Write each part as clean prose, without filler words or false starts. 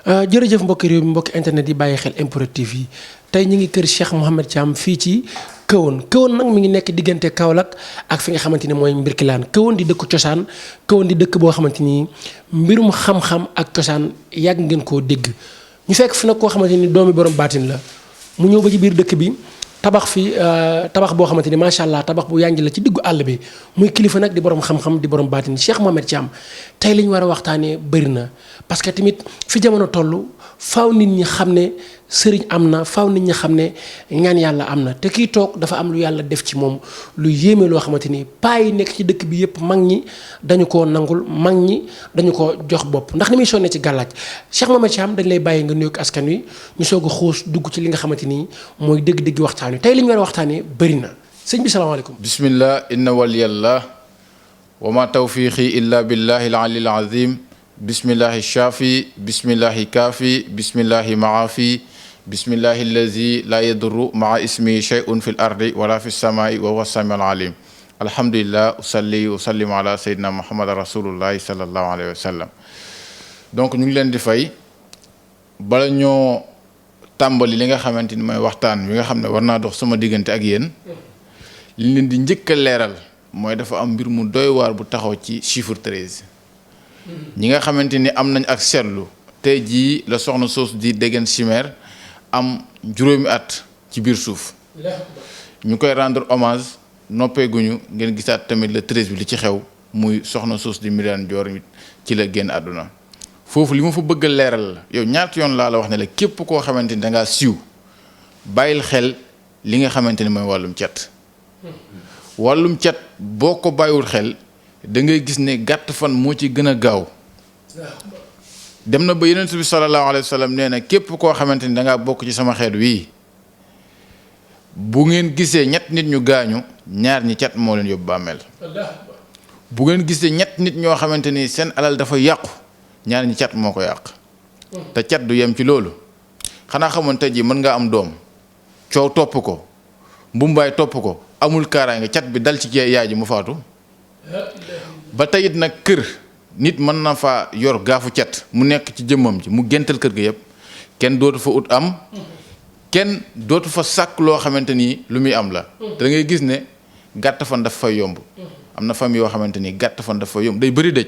jërëjëf mbokki réew mi mbokki internet yi bàyyi xel MPROD TV yi tey ñu ngi kër Cheikh Mouhamed Thiam fii ci Kahone nag mi ngi nekk diggante Kaolack ak fi nga xamante ni mooy Mbirkilaan Kahone di dëkk cosaan Kahone di dëkk boo xamante ni mbirum xam-xam ak cosaan yàgg ngeen koo dégg ñu fekk fi nag koo xamante ni doomi borom baatin la mu ñëw ba ci biir dëkk bi tabax fi tabax boo xamante ni macha allah tabax bu yànji la ci diggu àll bi muy kilifa nag di borom xam-xam di borom baatin Cheikh Mouhamed Thiam tey li ñu war a waxtaanee bëri na parce que tamit fi jamono toll faaw nit ñi xam ne sëriñ am na faaw nit ñi xam ne ñaan yàlla am na te kii toog dafa am lu yàlla def ci moom lu yéeme loo xamante ni paa yi nekk ci dëkk bi yëpp mag ñi dañu koo nangul mag ñi dañu ko jox bopp ndax ni muy sonne ci gàllaaj Cheikh Mouhamed Thiam dañ lay bàyyi nga nuyoog askan wi ñu soog a xuus dugg ci li nga xamante ni mooy dëgg-dëgg waxtaan wi tey li ñu war a waxtaanee bëri na sëñ bi salaamaaleykum. bismillah inna waliyallah wa ma tawfiqi illa billahi al-ali al-azim bismillahi shafi bismillahi kaafi bismillahi maafi bismillahi allazi la yadurru maa ismi shay'un fi l ardi wala fi samai wa huwa sami al alim alhamdulillah usalli usallimu ala sayyidina muhammad rasulullahi sallallahu alayhi wa sallam. donc ñu ngi leen di fay bala ñoo tàmbali li nga xamante ni mooy waxtaan wi nga xam ne war naa dox sama diggante ak yéen li leen di njëkk a leeral mooy dafa am mbir mu doy waar bu taxaw ci chiffre 13 ñi nga xamante ni am nañ ak seetlu tey jii la soxna soosu di Déguène Chimère am juróomi at ci biir suuf ñu koy rendre hommage noppeeguñu ngeen gisaat tamit le 13 bi li ci xew muy soxna soosu di Myriam Dior ci la génn àdduna foofu li ma fa bëgg a leeral la yow ñaata yoon laa la wax ne la képp koo xamante ni dangaa siiw bàyyil xel li nga xamante ni mooy wàllum cet boo ko bàyyiwul xel da ngay gis ne gàtt fan moo ci gën a gaaw dem na ba yonent bi sallallahu alayhi wa sallam nee na képp koo xamante ni dangaa bokk ci sama xeet wii bu ngeen gisee ñett nit ñu gaañu ñaar ñi cat moo leen yóbbu bàmmeel bu ngeen gisee ñett nit ñoo xamante ni seen alal dafa yàqu ñaar ñi cat moo ko yàq te cat du yem ci loolu xanaa xamoon tey jii mën nga am doom coow topp ko mbumbaay topp ko amul kaaraange cat bi dal ci yaay ji mu faatu ba tey it nag kër nit mën na faa yor gaafu cat mu nekk ci jëmmam ji mu géntal kër ga yëpp kenn dootu fa ut am kenn dootu fa sàkk loo xamante ni lu muy am la te da ngay gis ne gàtt fan daf fay yomb am na famille yoo xamante ni gàtt fan daf fay yomb day bëri dëj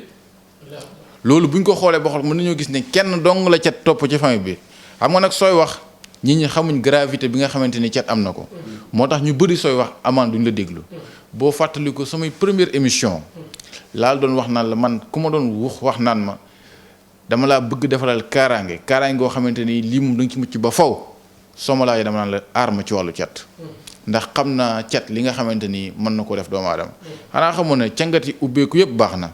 loolu bu ñu ko xoolee ba xool mën nañoo gis ne kenn dong la cat topp ci famille bi xam nga nag sooy wax nit ñi xamuñ gravité bi nga xamante ni cat am na ko moo tax ñu bëri sooy wax amaan duñ la déglu boo fàttali ko samay première émission laal doon wax naan la man ku ma doon wax naan ma dama laa bëgg defaral kaaraange goo xamante ni lii moom da nga ci mucc ba faw soo ma laajee dama naan la aar ma ci wàllu cat ndax xam naa cat li nga xamante ni mën na ko def doomu aadama xanaa xamoon ne cangati ubbeeku yëpp baax na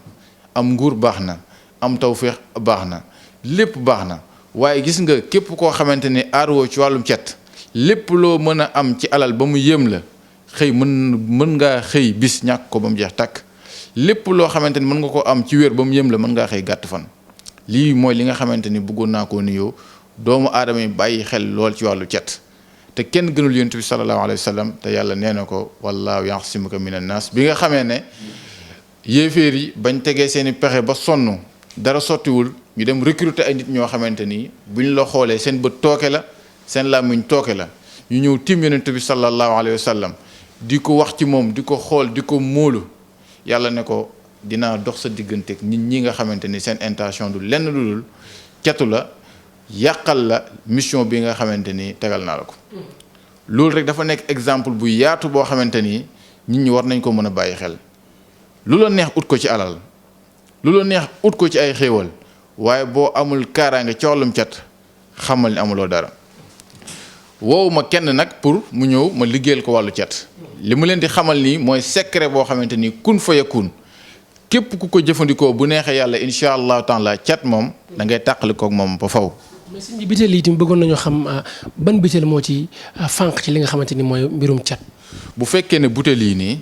am nguur baax na am tawféex baax na lépp baax na waaye gis nga képp koo xamante ni aarwoo ci wàllum cat lépp loo mën a am ci alal ba mu yéem la xëy mën ngaa xëy bis ñàkk ko ba mu jeex tàkk lépp loo xamante ni mën nga ko am ci wér ba mu yëm la mën ngaa xëy gàtt fan lii mooy li nga xamante ni bëggoon naa koo nuyoo doomu aadama yi bàyyi xel lool ci wàllu cet te kenn gënul yonent bi sallallahu alayhi wa sallam te yàlla nee na ko wallaahu ya'simuka minan naas bi nga xamee ne yéeféer yi bañ tegee seeni pexe ba sonn dara sottiwul ñu dem recruter ay nit ñoo xamante ni buñ la xoolee seen bët tooke la seen làmmiñ tooke la ñu ñëw tim yonent bi sallallahu alayhi wa sallam di ko wax ci moom di ko xool di ko móolu yàlla ne ko dinaa dox sa diggante nit ñi nga xamante ni seen intention du lenn lu dul catu la yàqal la mission bi nga xamante ni tegal naa la ko loolu rek dafa nekk exemple bu yaatu boo xamante ni nit ñi war nañ ko mën a bàyyi xel lu la neex ut ko ci alal lu la neex ut ko ci ay xéewal waaye boo amul kaaraange ci wàllum cat xamal ni amuloo dara woowu ma kenn nag pour mu ñëw ma liggéeyal ko wàllu cat li mu leen di xamal nii mooy secret boo xamante ni kun fa yakun képp ku ko jëfandikoo bu neexee yàlla incha allahu taala cat moom da ngay tàqalikoog moom ba faw. mais sëñ bi biteel yi tamit bëggoon nañoo xam ban biteel moo ci fànq ci li nga xamante ni mooy mbirum cat. bu fekkee ne butéel yi nii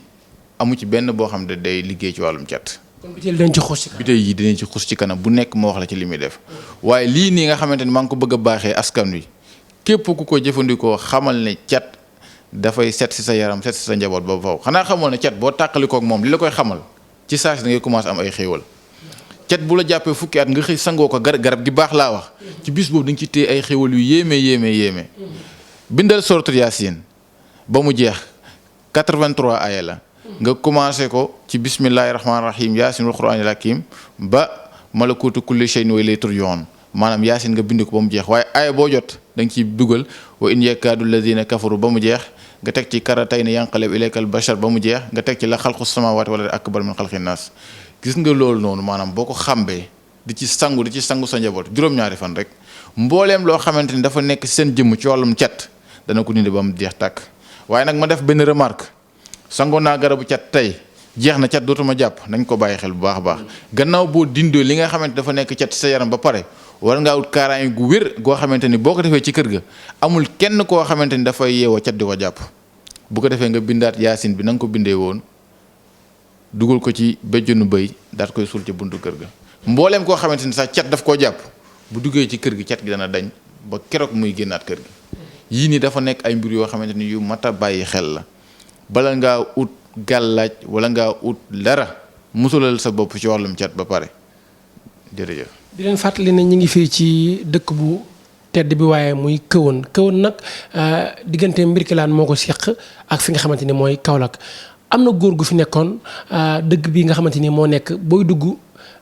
amu ci benn boo xam ne day liggéey ci wàllum cat. kon biteel dañ ci xuus ci kanam. biteel yi dinañ ci xuus ci kanam bu nekk moo wax la ci li muy def waaye lii nii nga xamante ni maa ngi ko bëgg a baaxee askan wi képp ku ko jëfandikoo xamal ne cat dafay set si sa yaram set si sa njaboot ba faw xanaa xamoon ne cat boo tàqalikoog moom li la koy xamal ci saa si da ngay commencé am ay xéewal cat bu la jàppee fukki at nga xëy sangoo ko garab gi baax laa wax ci bis boobu da nga ci téye ay xéwal yu yéeme. bindal sortu Yaasin ba mu jeex 83 aaya la nga commencé ko ci bismillahi rahmaani rahim Yaasin wal quraanil hakiim ba malakuutu kulli shay'in wa ilayhi turja'uun maanaam Yaasin nga bind ko ba mu jeex waaye aaya boo jot da nga ciy dugal wa in yakaadu alladina kafaru ba mu jeex nga teg ci karatayni yanqalib ilaykal bashar ba mu jeex nga teg ci la xalqu samaawaati wal ardi akbar min xalqin naas gis nga loolu noonu maanaam boo ko xàmbee di ci sangu sa njaboot juróom-ñaari fan rek mbooleem loo xamante ni dafa nekk seen jëmm ci wàllum cat dana ko dindi ba mu jeex tàkk waaye nag ma def benn remarque sangoo naa garabu cat tey jeex na cat dootuma jàpp nañ ko bàyyi xel bu baax a baax gannaaw boo dindoo li nga xamante dafa nekk cat sa yaram ba pare war ngaa ut kaaraange gu wér goo xamante ni boo ko defee ci kër ga amul kenn koo xamante ni dafay yeewoo cat di ko jàpp bu ko defee nga bindaat Yaasin bi na nga ko bindee woon dugal ko ci béjjunu bëy daat koy suul ci buntu kër ga mbooleem koo xamante ni sax cat daf koo jàpp bu duggee ci kër gi cat gi dana dañ ba keroog muy génnaat kër gi yii nii dafa nekk ay mbir yoo xamante ni yu mat a bàyyi xel la bala ngaa ut gàllaaj wala ngaa ut dara musulal sa bopp ci wàllum cat ba pare jërëjëf. di leen fàttali ne ñu ngi fii ci dëkk bu tedd bi waaye muy Kahone nag diggante Mbirkilaan moo ko seq ak fi nga xamante ni mooy Kaolack am na góor gu fi nekkoon dëgg bi nga xamante ni moo nekk booy dugg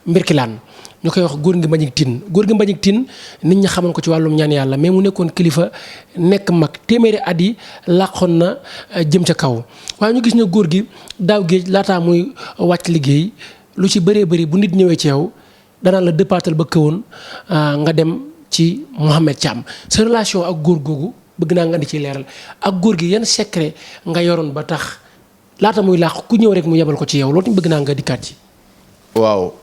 Mbirkilaan ñu koy wax góor gi Mbagnick Tine nit ñi xamoon ko ci wàllum ñaan yàlla mais mu nekkoon kilifa nekk mag téeméeri at yi làqoon na jëm ca kaw waaye ñu gis ne góor gi daaw géej laataa muy wàcc liggéey lu ci bëree bëri bu nit ñëwee ci yow danaa la dëppaatal ba Kahone nga dem ci Mouhamed Thiam sa relation ak góor googu bëgg naa nga di ci leeral ak góor gi yan secret nga yoroon ba tax laata muy làq ku ñëw rek mu yebal ko ci yow loolu bëgg naa nga dikkaat ci. waaw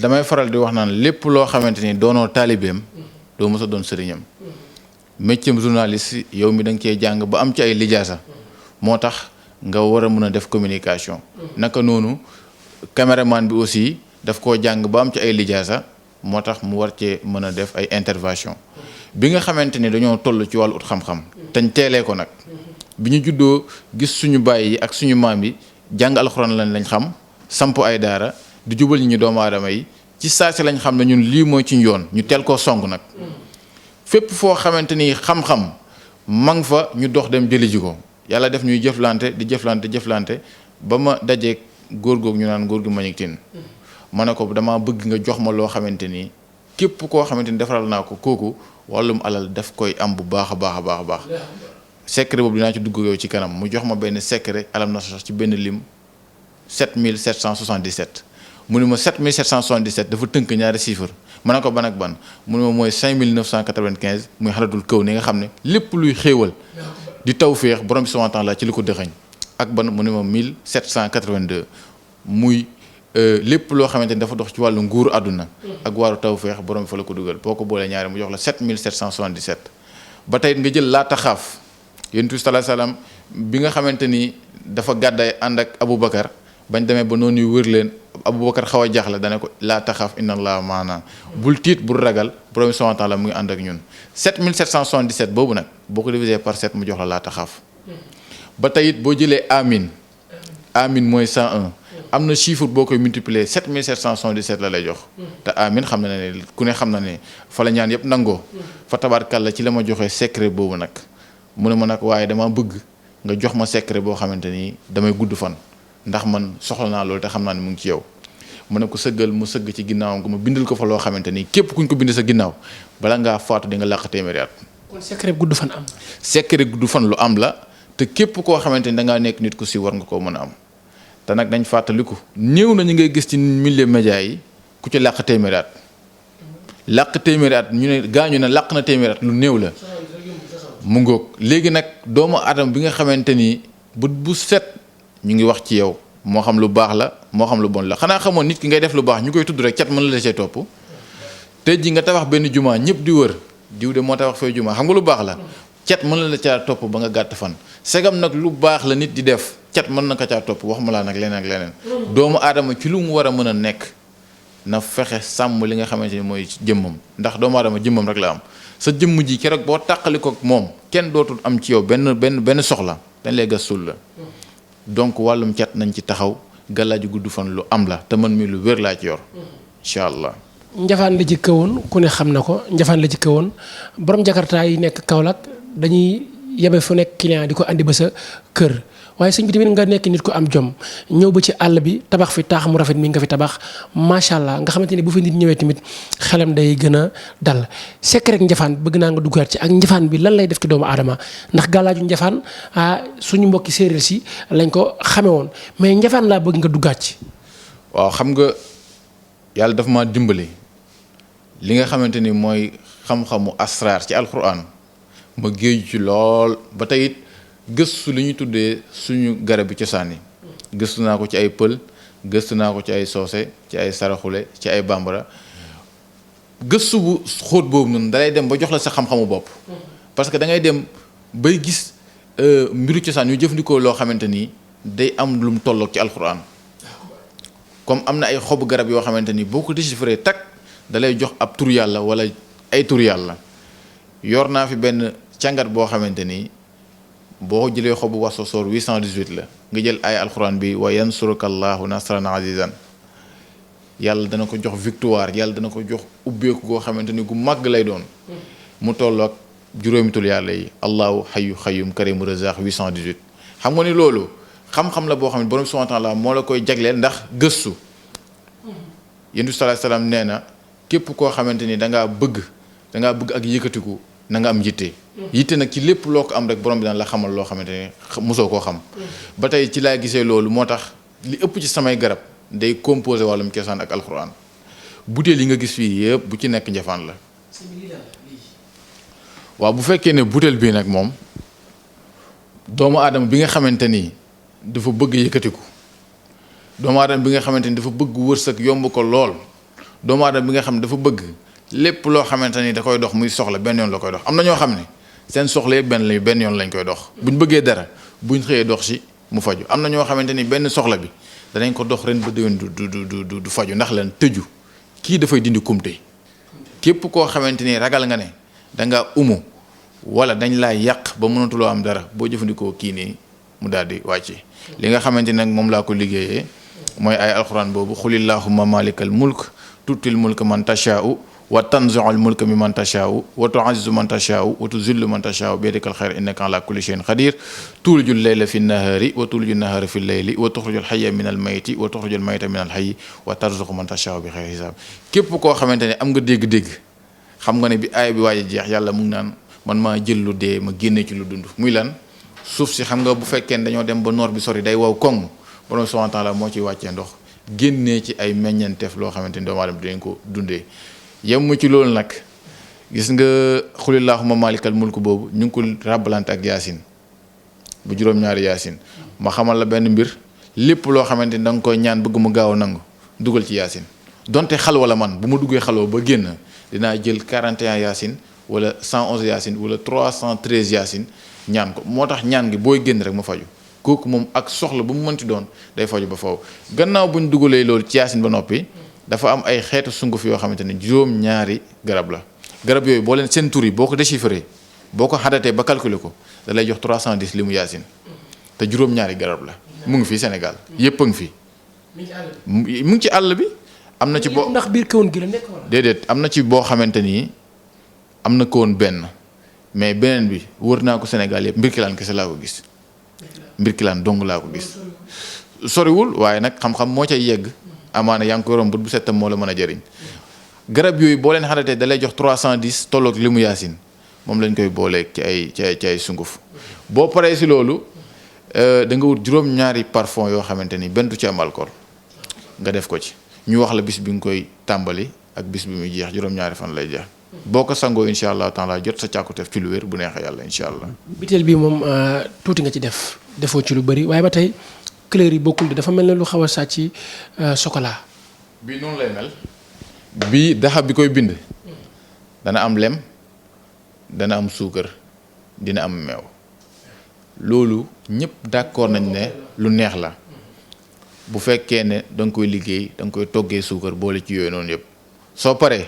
damay faral di wax naan lépp loo xamante ni doonoo taalibeem doo mës a doon sëriñam métier journaliste yow mi da nga cee jàng ba am ci ay lijaasa moo tax nga war a mën a def communication naka noonu caméraman bi aussi daf koo jàng ba am ci ay lijaasa moo tax mu war cee mën a def ay intervention bi nga xamante ni dañoo toll ci wàllu ut xam-xam tañ teelee ko nag bi ñu juddoo gis suñu baay yi ak suñu maam yi jàng alxuraan lañ xam samp ay daara di jubal ñi doomu aadama yi ci saasi lañ xam ne ñun lii mooy ci yoon ñu teel koo song nag fépp foo xamante ni xam-xam mang fa ñu dox dem jëli ji ko yàlla def ñuy jëflante ba ma dajeeg góor googu ñu naan góor gi Mbagnick Tine ma ne ko dama bëgg nga jox ma loo xamante ni képp koo xamante ni defaral naa ko kooku wàllum alal daf koy am bu baax a baax secret boobu dinaa ci dugg yow ci kanam mu jox ma benn secret alam na sax ci benn lim 7777 mu ne ma 7777 dafa tënk ñaari chiffre ma ne ko ban ak ban mu ne ma mooy 5995 muy xaradul kaw ni nga xam ne lépp luy xéewal di tawféex borom bi subhaanahu wa taala ci li ko dëxañ ak ban mu ne ma 1782 muy lépp loo xamante ni dafa dox ci wàllu nguuru àdduna ak wàllu tawféex borom bi fa la ko dugal boo ko boolee ñaari mu jox la 7777 ba tey nga jël laata xaaf yonent bi sallallahu alayhi wasallam bi nga xamante ni dafa gàddaay ànd ak Aboubacar bañ demee ba noonu yu wër leen Aboubacar xaw a jaaxle dana ko laa taxaaf inna allaha maana bul tiit bul ragal borom subhanahu wa taala mu ngi ànd ak ñun 7777 boobu nag boo ko divisé par 7 mu jox la laa taxaaf ba tey it boo jëlee amin mooy 101 am na chiffre boo koy multiplier 7777 la lay jox te amin xam na ne ku ne xam na ne fa la ñaan yëpp nangoo fa tabaarkalla ci la ma joxee secret boobu nag mu ne ma nag waaye dama bëgg nga jox ma secret boo xamante ni damay gudd fan ndax man soxla naa loolu te xam naa ne mu ngi ci yow mu ne ko sëggal mu sëgg ci ginnaawam nga ma bindal ko fa loo xamante ni képp kuñ ko bind sa ginnaaw bala ngaa faatu di nga làq téeméeri at. kon secret gudd fan am. secret gudd fan lu am la te képp koo xamante ni da ngaa nekk nit ku si war nga koo mën a am te nag dañ fàttaliku néew na ñu ngay gis ci milieu média yi ku ci làq téeméeri at làq téeméeri at ñu ne gaañu ne làq na téeméeri at lu néew la. mu ngoog léegi nag doomu aadama bi nga xamante ni bu set ñu ngi wax ci yow moo xam lu baax la moo xam lu bon la xanaa xamoon nit ki ngay def lu baax ñu koy tudd rek cat mën la see topp tey ji nga tabax benn jumaa ñëpp di wër diw de moo tabax fay jumaa xam nga lu baax la cat mën la caa topp ba nga gàtt fan segam nag lu baax la nit di def cat mën na ko caa topp wax ma laa nag leneen ak leneen doomu aadama ci lu mu war a mën a nekk na fexe sàmm li nga xamante ni mooy jëmmam ndax doomu aadama jëmmam rek la am sa jëmm ji keroog boo tàqali ko moom kenn dootul am ci yow benn soxla dañ lay gas suul la donc wàllum cat nañ ci taxaw gàllaaju gudd fan lu am la te man mi lu wér laa ci yor incha allah. njafaan la ci kawoon ku ne xam na ko njafaan la ci kawoon borom jakarta yi nekk Kaolack dañuy yebe fu nekk client di ko andi ba sa kër waaye sëñ bi tamit nga nekk nit ko am jom ñëw ba ci àll bi tabax fi taax mu rafet mi nga fi tabax macha allah nga xamante ni bu fi nit ñëwee tamit xelam day gën a dal secret njafaan bëgg naa nga duggaat ci ak njafaan bi lan lay def ci doomu aadama ndax gàllaaju njafaan suñu mbokki séeréer si lañ ko xame woon mais njafaan laa bëgg nga duggaat ci. waaw xam nga yàlla dafa ma dimbali li nga xamante ni mooy xam-xamu asraar ci alquran ma géeju ci lool ba tey it gëstu li ñu tuddee suñu garab bi cosaan yi gëstu naa ko ci ay pël gëstu naa ko ci ay soose ci ay saraxule ci ay bambara gëstu bu xóot boobu noonu dalay dem ba jox la sa xam-xamu bopp parce que da ngay dem bay gis mbiru cosaan ñu jëfandikoo loo xamante ni day am lu mu tolloog ci alquran comme am na ay xobu garab yoo xamante ni boo ko déchiffré tak dalay jox ab tur yàlla wala ay tur yàlla yor naa fi benn càngat boo xamante ni boo jëlee xobu waso soor 818 la nga jël ay alxuraan bi wa yansuruka allahu nasran azizan yàlla dana ko jox victoire yàlla dana ko jox ubbeeku goo xamante ni gu màgg lay doon mu tolloog juróomi tur yàlla yi allahu hayyu xayyum karimu razaq 818 xam nga ni loolu xam-xam la boo xam ne borom subhanahu wa ta'ala moo la koy jagleel ndax gëstu yonent bi sallallahu alayhi wasallam nee na képp koo xamante ni dangaa bëgg ak yëkkatiku na nga am yitte nag ci lépp loo ko am rek borom bi daan la xamal loo xamante ni mosoo koo xam ba tey ci laa gisee loolu moo tax li ëpp ci samay garab day composé wàllum cosaan ak alxuraan butéel yi nga gis fii yëpp bu ci nekk njafaan la waaw bu fekkee ne butéel bii nag moom doomu aadama bi nga xamante ni dafa bëgg yëkkatiku doomu aadama bi nga xamante ni dafa bëgg wërsëg yomb ko lool doomu aadama bi nga xam ne dafa bëgg lépp loo xamante ni da koy dox muy soxla benn yoon la koy dox am na ñoo xam ne seen soxla yëpp benn yoon lañ koy dox buñ bëggee dara buñ xëyee dox si mu faju am na ñoo xamante ni benn soxla bi danañ ko dox ren ba déwén du faju ndax leen tëju kii dafay dindi kumte képp koo xamante ni ragal nga ne danga umu wala dañ laa yàq ba mënatuloo am dara boo jëfandikoo kii nii mu daal di wàcce li nga xamante ni nag moom laa ko liggéeyee mooy ay alxuraan boobu xulillahumma malikal mulk tuutil mulk man tashaa'u wa tanzi'ul mulka mimman tashaa'u wa tu'izzu man tashaa'u wa tuzillu man tashaa'u biyadikal khayr innaka ala kulli shay'in qadir tuulijul layla fi nahari wa tuulijul nahara fi layli wa tukhrijul hayya minal mayti wa tukhrijul mayta minal hayyi wa tarzuqu man tashaa'u bi khayri hisab képp koo xamante ne am nga dégg-dégg xam nga ne bi aaya bi waaj a jeex yàlla mu ngi naan man maa jël lu dee ma génne ci lu dund muy lan suuf si xam nga bu fekkee dañoo dem ba noor bi sori day wow koŋ borom subhanahu wa ta'ala moo ciy wàccee ndox génnee ci ay meññeenteef loo xamante ni doomu aadama dinañ ko dundee yem ci loolu nag gis nga xulillahumma malikal mulk boobu ñu ngi ko ràbbalante ak yaasin bu juróom-ñaari yaasin ma xamal la benn mbir lépp loo xamante ni da nga koy ñaan bëgg mu gaaw a nangu dugal ci yaasin donte xal wala man bu ma duggee xaloo ba génn dinaa jël 41 yaasin wala 111 yaasin wala 313 yaasin ñaan ko moo tax ñaan gi booy génn rek ma faju kooku moom ak soxla bu mu mënti doon day faju ba faw gannaaw bu ñu dugalee loolu ci yaasin ba noppi dafa am ay xeetu sunguf yoo xamante ne juróom-ñaari garab la garab yooyu boo leen seen tur yi boo ko déchiffré boo ko xadatee ba calculer ko da lay jox 310 li mu yaasin te juróom-ñaari garab la mu ngi fii Sénégal yépp a ngi fi mu ngi ci àll bi am na ci boo ndax biir kawoon gi la nekk wala déedéet am na ci boo xamante ni am na kawoon benn mais beneen bi wër naa ko Sénégal yëpp mbirkilaan kese laa ko gis mbirkilaan dong laa ko gis soriwul waaye nag xam-xam moo cay yegg amaana yaa ngi koy romb bu settam moo la mën a jëriñ garab yooyu boo leen xaratee da lay jox 310 tolloog li mu yaasin moom lañ koy booleeg ci ay sunguf boo paree si loolu da nga wut juróom-ñaari parfum yoo xamante ni benn du ci am alcool nga def ko ci ñu wax la bis bi nga koy tàmbali ak bis bi muy jeex juróom-ñaari fan lay jeex boo ko sangoo incha allah taala jot sa càkkuteef ci lu wér bu neexee yàlla incha allah. biteel bi moom tuuti nga ci defoo ci lu bëri waaye ba tey couleur yi bokkul dafa mel ne lu xaw a sàcc chocolat. bii noonu lay mel. bii daxab bi koy bind. dana am lem dana am suukar dina am meew loolu ñëpp d'accord nañ ne lu neex la bu fekkee ne da nga koy liggéey da nga koy toggee suukar boole ci yooyu noonu yëpp soo paree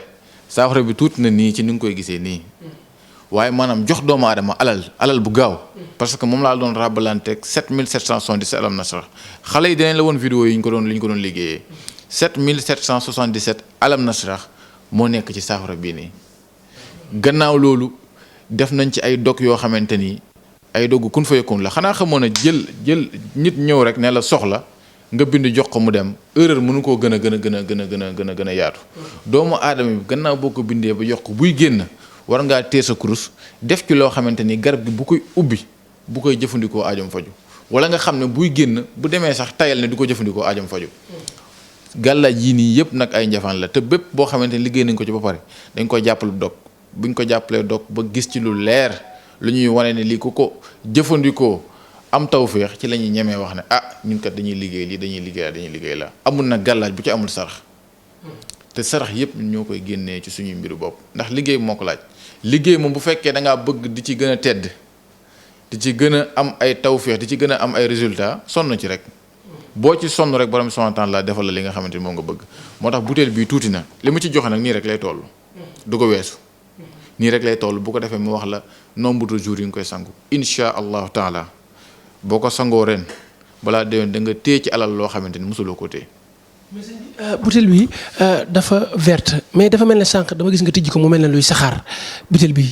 saafara bi tuuti na nii ci ni nga koy gisee nii waaye maanaam jox doomu aadama alal bu gaaw parce que moom laa doon rabalanteeg 7777 alam nasrah xale yi dinañ la woon vidéo yi ñu ko doon liggéeyee 7777 alam nasrah moo nekk ci saafara bii nii. gannaaw loolu def nañ ci ay dog yoo xamante ni ay dogg kun fa yakun la xanaa xamoon ne jël nit ñëw rek ne la soxla nga bind jox ko mu dem erreur mënu koo gën a yaatu. doomu aadama bi gannaaw boo ko bindee ba jox ko buy génn war ngaa tee sa kurus def ci loo xamante ni garab gi bu koy ubbi bu koy jëfandikoo aajam faju wala nga xam ne buy génn bu demee sax tayal ne du ko jëfandikoo aajam faju gàllaaj yii nii yëpp nag ay njafaan la te bépp boo xamante ni liggéey nañ ko ci ba pare dañ koy jàppale dog buñ ko jàppalee dog ba gis ci lu leer lu ñuy wane ne lii ku ko jëfandikoo am tawféex ci la ñuy ñemee wax ne ñun kat dañuy liggéey lii dañuy liggéey la amul nag gàllaaj bu ci amul sarax te sarax yëpp ñun ñoo koy génnee ci suñuy mbiru bopp ndax liggéey moo ko laaj liggéey moom bu fekkee da ngaa bëgg di ci gën a tedd di ci gën a am ay tawféex di ci gën a am ay résultats sonn ci rek boo ci sonn rek borom subhaanahu wa taala defal la li nga xamante ni moom nga bëgg moo tax butéel bii tuuti na li mu ci joxe nag nii rek lay toll du ko weesu nii rek lay toll bu ko defee mu wax la nombre de jours yi nga koy sangu insha allahu taala boo ko sangoo ren balaa déwén da nga téye ci alal loo xamante ni mosuloo ko téye. butéel bi dafa verte mais dafa mel ne sànq dama gis nga tijji ko mu mel ne luy saxaar butéel bi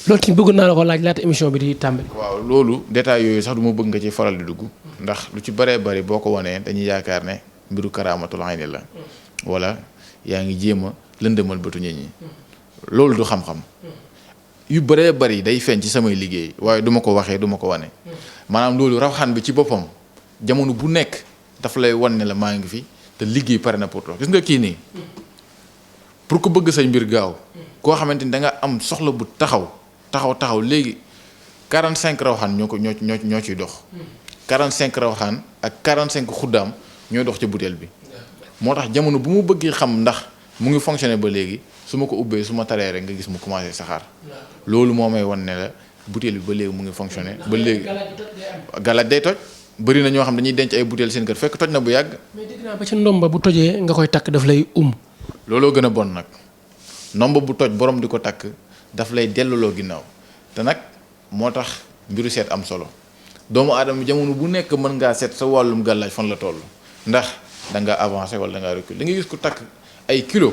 loolu tamit bëggoon naa la ko laaj laata émission bi di tàmbali. waaw loolu détails yooyu sax du ma bëgg nga ci faral di dugg ndax lu ci bëree bëri boo ko wanee dañuy yaakaar ne mbiru karaamatul ayni la wala yaa ngi jéem a lëndëmal bëtu nit ñi loolu du xam-xam yu bëree bëri day feeñ ci samay liggéey waaye du ma ko waxee du ma ko wane maanaam loolu rawxaan bi ci boppam jamono bu nekk daf lay wan ne la maa ngi fi te liggéey pare na pour toi gis nga kii nii pour ko bëgg say mbir gaaw koo xamante ni da nga am soxla bu taxaw léegi 45 rawxaan ñoo ciy dox 45 rawxaan ak 45 xuddaam ñooy dox ci butéel bi moo tax jamono bu mu bëggee xam ndax mu ngi fonctionné ba léegi su ma ko ubbee su ma taree rek nga gis mu commencé saxaar loolu moo may wan ne la butéel bi ba léegi mu ngi fonctionné ba léegi galaaj day toj bëri na ñoo xam dañuy denc ay butéel seen kër fekk toj na bu yàgg. mais dégg naa ba ci ndomba bu tojee nga koy takk daf lay looloo gën a bon nag ndomba bu toj borom di ko takk daf lay delluloo ginnaaw te nag moo tax mbiru seet am solo doomu aadama jamono bu nekk mën ngaa seet sa wàllum gàllaaj fan la toll ndax da nga avancé wala da ngaa recul da ngay gis ko takk ay kilo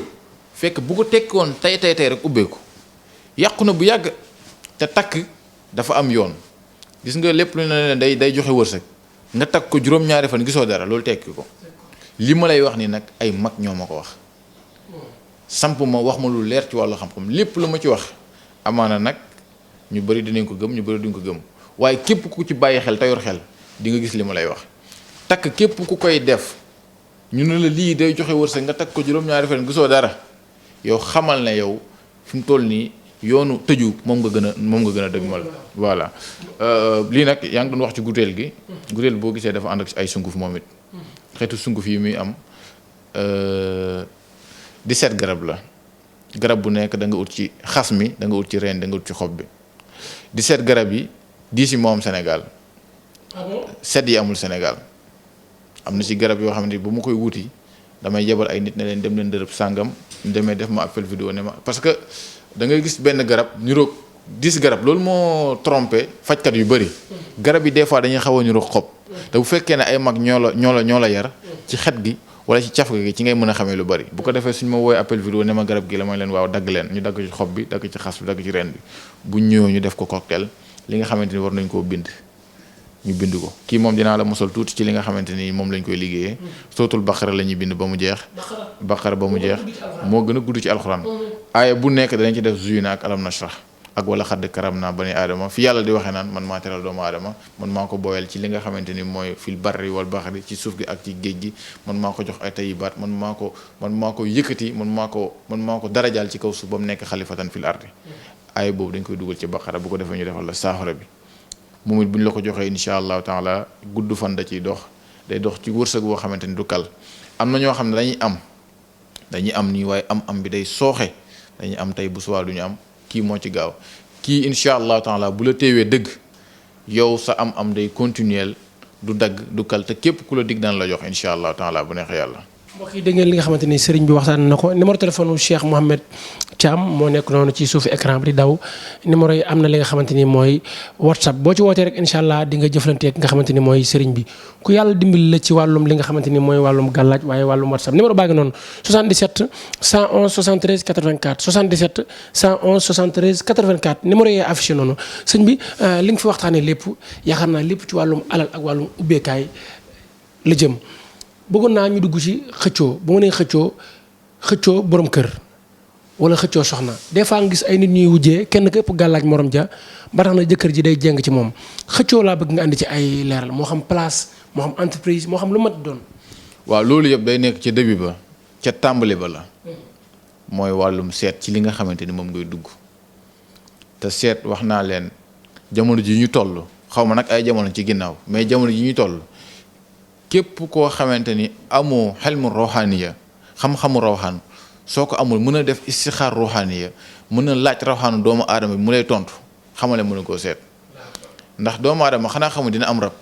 fekk bu ko tekki woon tey rek ubbeeku yàqu na bu yàgg te takk dafa am yoon gis nga lépp lu ne day joxe wërsëg nga takk ko juróom-ñaari fan gisoo dara loolu tekki ko li ma lay wax ni nag ay mag ñoo ma ko wax samp ma wax ma lu leer ci wàllu xam-xam lépp lu ma ci wax amaana nag ñu bëri dinañ ko gëm ñu bëri duñ ko gëm waaye képp ku ci bàyyi xel te yor xel di nga gis li ma lay wax takk képp ku koy def ñu ne la lii day joxe wërsëg nga takk ko juróom-ñaari fan gisoo dara yow xamal ne yow fi mu toll nii yoonu tëju moom nga gën a dëgmal voilà lii nag yaa ngi doon wax ci gutéel gi gutéel boo gisee dafa ànd ak ay sunguf moom it xeetu sunguf yi muy am 17 garab la garab bu nekk da nga ut ci xas mi da nga ut ci reen da nga ut ci xob bi 17 garab yi 10 yi moo am Sénégal 7 yi amul Sénégal am na ci garab yoo xam ne bu ma koy wuti damay yebal ay nit ne leen dem leen dërëb sàngam ñu demee def ma appel vidéo ne ma parce que da ngay gis benn garab niroog 10 garab loolu moo trompé fajkat yu bëri garab yi des fois dañuy xaw a niroog xob te bu fekkee ne ay mag ñoo la yar ci xet gi wala ci caf gi ci ngay mën a xamee lu bëri bu ko defee suñu ma woowee appel vidéo ne ma garab gi la may leen waaw dagg leen ñu dagg ci xob bi dagg ci xas bi dagg ci reen bi bu ñëwee ñu def ko cocktail li nga xamante ni war nañ koo bind ñu bind ko kii moom dinaa la mosal tuuti ci li nga xamante ni moom lañ koy liggéeyee sootul baqara la ñuy bind ba mu jeex baqara ba mu jeex moo gën a gudd ci alxuraan aaya bu nekk danañ ci def zuyna ak alam nashrah ak wala xadd karam naa bani aadama fi yàlla di waxee naan man maa teral doomu aadama man maa ko booyal ci li nga xamante ni mooy fil barri wal baxri ci suuf gi ak ci géej gi man maa ko jox ay tayibaat man maa ko yëkkati man maa ko darajaal ci kaw suuf ba mu nekk xalifatan fil ardi aaya boobu dañ koy dugal ci baqara bu ko defee ñu defal la saafara bi moom it bu ñu la ko joxee incha allahu taala gudd fan da ciy dox day dox ci wërsëg boo xamante ni du kal am na ñoo xam ne dañuy am nii waaye am bi day sooxe dañuy am tey bu suwaa du ñu am kii moo ci gaaw kii incha allahu taala bu la téewee dëgg yow sa am day continuel du dagg du kal te képp ku la dig daan la jox incha allahu taala bu neexee yàlla. mbokk yi dégg ngeen li nga xamante ni sëriñ bi waxtaan na ko numéro téléphone Cheikh Mouhamed Thiam moo nekk noonu ci suufu écran bi di daw numéro yi am na li nga xamante ni mooy WhatsApp boo ci wootee rek incha allah di nga jëflanteeg nga xamante ni mooy sëriñ bi ku yàlla dimbali la ci wàllum li nga xamante ni mooy wàllum gàllaaj waaye wàllum WhatsApp numéro baa ngi noonu 77 111 73 84 77 111 73 84 numéro yee affiché noonu sëñ bi li nga fi waxtaanee lépp yaakaar naa lépp ci wàllum alal ak wàllum ubbeekaay la jëm bëggoon naa ñu dugg ci xëccoo bu ma nee xëccoo borom kër wala xëccoo soxna des fois nga gis ay nit ñuy wujjee kenn ko ëpp gàllaaj morom ja ba tax na jëkkër ji day jeng ci moom xëccoo laa bëgg nga andi ci ay leeral moo xam place moo xam entreprise moo xam lu mat doon. waaw loolu yëpp day nekk ca début ba ca tàmbali ba la mooy wàllum seet ci li nga xamante ni moom ngay dugg te seet wax naa leen jamono ji ñu toll xaw ma nag ay jamono ci ginnaaw mais jamono ji ñu toll. képp koo xamante ni amoo xelmu rawxaaniya xam-xamu rawxaan soo ko amul mën a def istixaar rawxaaniya mën a laaj rawxaanu doomu aadama bi mu lay tontu xamale mën a koo seet ndax doomu aadama xanaa xamul dina am rab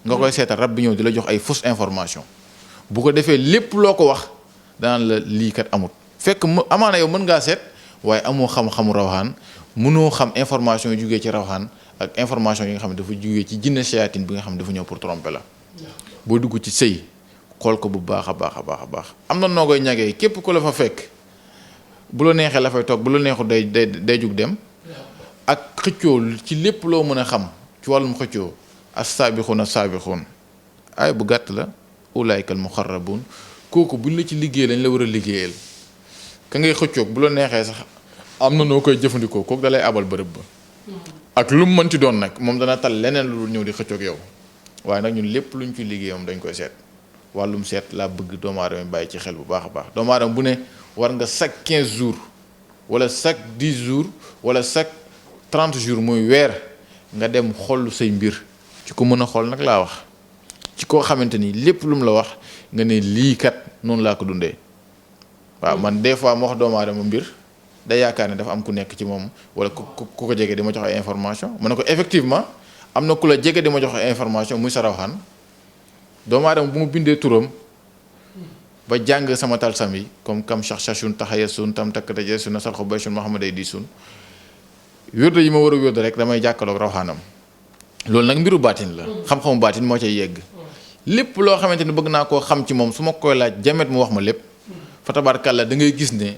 nga koy seetal rab bi ñëw di la jox ay fausse information bu ko defee lépp loo ko wax danaan la lii kat amut fekk mu amaana yow mën ngaa seet waaye amoo xam-xamu rawxaan mënoo xam information yu jugee ci rawxaan ak information yi nga xam ne dafa jugee ci jinne shayatin bi nga xam ne dafa ñëw pour tromper la boo dugg ci sëy xool ko bu baax a baax am na noo koy ñagee képp ku la fa fekk bu la neexee la fay toog bu la neexul day jug dem ak xëccoo ci lépp loo mën a xam ci wàllum xëccoo as-saabixuun ay bu gàtt la ulaykal muxarrabuun kooku buñ la ci liggéey lañ la war a liggéeyal ka ngay xëccoog bu la neexee sax am na noo koy jëfandikoo kooku dalay abal bërëb ba ak lu mu mënti doon nag moom dana tal leneen lu ñëw di xëccoog yow waaye nag ñun lépp luñ ci liggéey moom dañ koy seet wàllum seet laa bëgg doomu aadama bàyyi ci xel bu baax a baax doomu aadama bu ne war nga chaque 15 jours wala chaque 10 jours wala chaque 30 jours muy weer nga dem xool say mbir ci ko mën a xool nag laa wax ci koo xamante ni lépp lu mu la wax nga ne lii kat noonu laa ko dundee waaw man des fois ma wax doomu aadama mbir day yaakaar ne dafa am ku nekk ci moom wala ku ko jege di ma jox ay information ma ne ko effectivement am na ku la jege di ma jox information muy sa rawxaan doomu aadama bu mu bindee turam ba jàng sama talsam yi comme kam shashashun taxayasun tam takkatajesun na salxo baysun mahamad ay disun wérde yi ma war a wérde rek damay jàkkaloog rawxaanam loolu nag mbiru baatin la xam-xamu baatin moo cay yegg lépp loo xamante ni bëgg naa koo xam ci moom su ma koy laaj jamet mu wax ma lépp fa tabaarkàlla da ngay gis ne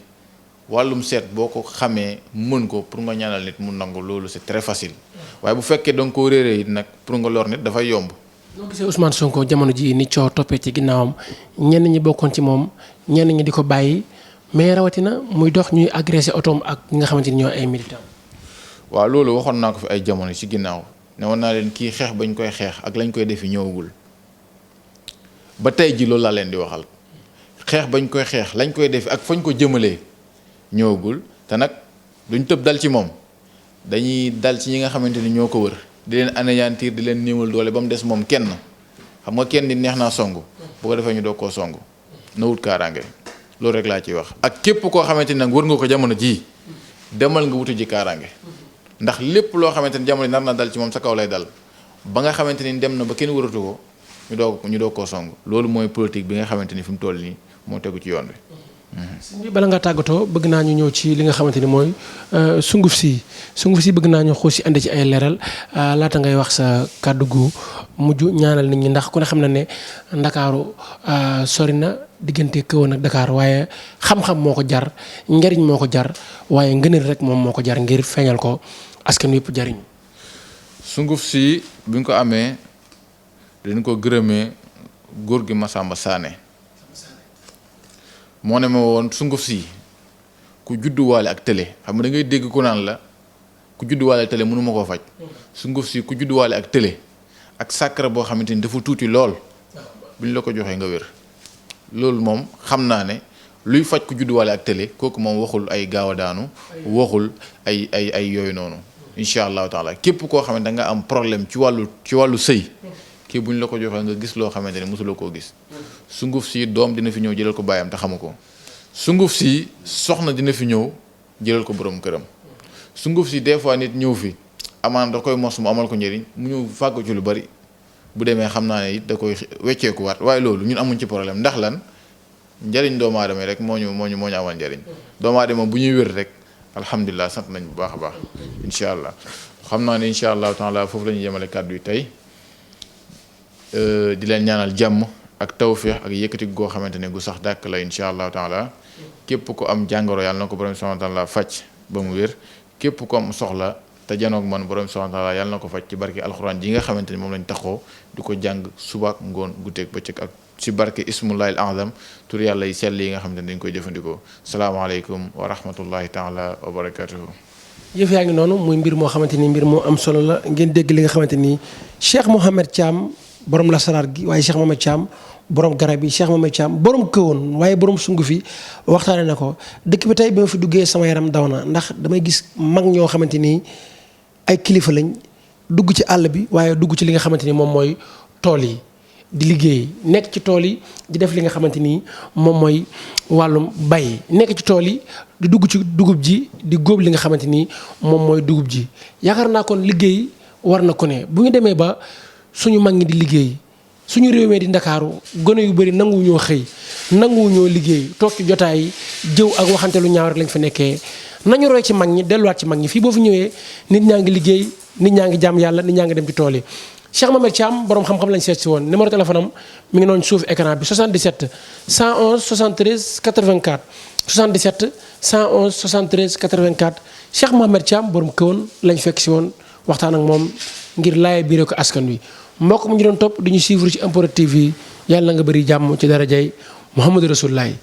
wàllum seet boo ko xamee mën ko pour nga ñaanal nit mu nangu loolu c'est très facile waaye bu fekkee danga ko réeree it nag pour nga lor nit dafay yomb. noo gisee Ousmane Sonko jamono ji ni coow toppee ci ginnaawam ñenn ñi bokkoon ci moom ñenn ñi di ko bàyyi mais rawatina muy dox ñuy agressé otoom ak ñi nga xamante ni ñoo ay militants. waaw loolu waxoon naa ko fi ay jamono ci ginnaaw ne woon naa leen kii xeex bañ koy xeex ak lañ koy defi ñëwagul ba tey ji loolu laa leen di waxal xeex bañ koy xeex lañ koy defi ak fañ ko jëmalee ñëwagul te nag duñ tëb dal ci moom dañuy dal ci ñi nga xamante ni ñoo ko wër di leen anéantir di leen néewal doole ba mu des moom kenn xam nga kenn nit neex naa song bu ko defee ñu doog koo song na wut kaaraange loolu rek laa ciy wax ak képp koo xamante ni nag wër nga ko jamono jii demal nga wutu ji kaaraange ndax lépp loo xamante ni jamono nar na dal ci moom sa kaw lay dal ba nga xamante ni dem na ba kenn wëratu ko ñu doog koo song loolu mooy politique bi nga xamante ni fi mu toll nii moo tegu ci yoon bi. sëñ bi bala nga tàggatoo bëgg naa ñu ñëw ci li nga xamante ni mooy sunguf si bëgg naa ñu xuus si andi ci ay leeral laata ngay wax sa kàddu gu mujj ñaanal nit ñi ndax ku ne xam na ne ndakaaru sori na diggante Kahone ak Dakar waaye xam-xam moo ko jar njariñ moo ko jar waaye ngëneel rek moom moo ko jar ngir feeñal ko askan wi yëpp jariñ sunguf si bi ñu ko amee dañ ko gërëmee góor gi Masamba Sané moo ne ma woon sunguf si ku judduwaale ak télé xam nga da ngay dégg ku naan la ku judduwaale ak télé mënu ma koo faj sunguf si ku judduwaale ak télé ak sàkkara boo xamante ni dafa tuuti lool bu ñu la ko joxee nga wér loolu moom xam naa ne luy faj ku judduwaale ak télé kooku moom waxul ay gaaw a daanu waxul ay yooyu noonu incha allahu taala képp koo xam ne da nga am problème ci wàllu sëy kii bu ñu la ko joxee nga gis loo xamante ne mosuloo koo gis sunguf si doom dina fi ñëw jëlal ko baayam te xamu ko sunguf si soxna dina fi ñëw jëlal ko borom këram sunguf si des fois nit ñëw fi amaan da koy mos mu amal ko njëriñ mu ñëw fàggu ci lu bari bu demee xam naa ne it da koy wecceeku waat waaye loolu ñun amuñ ci problème ndax lan njëriñ doomu aadama yi rek moo ñu amal njëriñ doomu aadama bu ñuy wér rek alhamdulilah sant nañ bu baax a baax incha allah xam naa ne incha allahu taala foofu la ñuy yemale kàddu yi tey di leen ñaanal jàmm ak tawféex ak yëkkati goo xamante ne gu sax dàkk la incha allahu taala képp ko am jàngoro yàlla na ko borom subhanahu wa taala faj ba mu wér képp ko am soxla te janoog man borom subhanahu wa taala yàlla na ko faj ci barke alxuraan ji nga xamante ni moom lañ taxoo di ko jàng subaak ngoon guddeeg bëccëg ak ci barke ismullahil azam tur yàlla yi sell yi nga xamante ni dañ koy jëfandikoo salaamaaleykum wa rahmatullahi taala wa barakatuhu. yëf yaa ngi noonu muy mbir moo xamante ni mbir moo am solo la ngeen dégg li nga xamante ni Cheikh Mouhamed Thiam borom lasaraar gi waaye Cheikh Mouhamed Thiam borom garab yi Cheikh Mouhamed Thiam borom këwoon waaye borom sungu fi waxtaane na ko dëkk bi tey bi ma fi duggee sama yaram daw na ndax damay gis mag ñoo xamante ni ay kilifa lañ dugg ci àll bi waaye dugg ci li nga xamante ni moom mooy tool yi di liggéey nekk ci tool yi di def li nga xamante ni moom mooy wàllum bay nekk ci tool yi di dugg ci dugub ji di góob li nga xamante ni moom mooy dugub ji yaakaar naa kon liggéey war na ko ne bu ñu demee ba suñu mag ñi di liggéey suñu réew mi di ndakaaru gone yu bëri nanguwuñoo xëy nanguwuñoo liggéey toog ci jotaay jëw ak waxante lu ñaaw rek lañ fa nekkee nañu roy ci mag ñi delluwaat ci mag ñi fii boo fi ñëwee nit ñaa ngi liggéey nit ñaa ngi jàmm yàlla nit ñaa ngi dem ci tool yi. Cheikh Mouhamed Thiam borom xam-xam lañ seet si woon numéro téléphone am mi ngi noonu suuf écran bi 77 111 73 84 77 111 73 84 Cheikh Mouhamed Thiam borom këwoon lañ fekk si woon waxtaan ak moom ngir laaye biire ko askan wi mbokk mu ñu doon topp di ñu suivre ci MPROD TV yàlla na nga bëri jàmm ci darajay Muhammadu Rasulullahi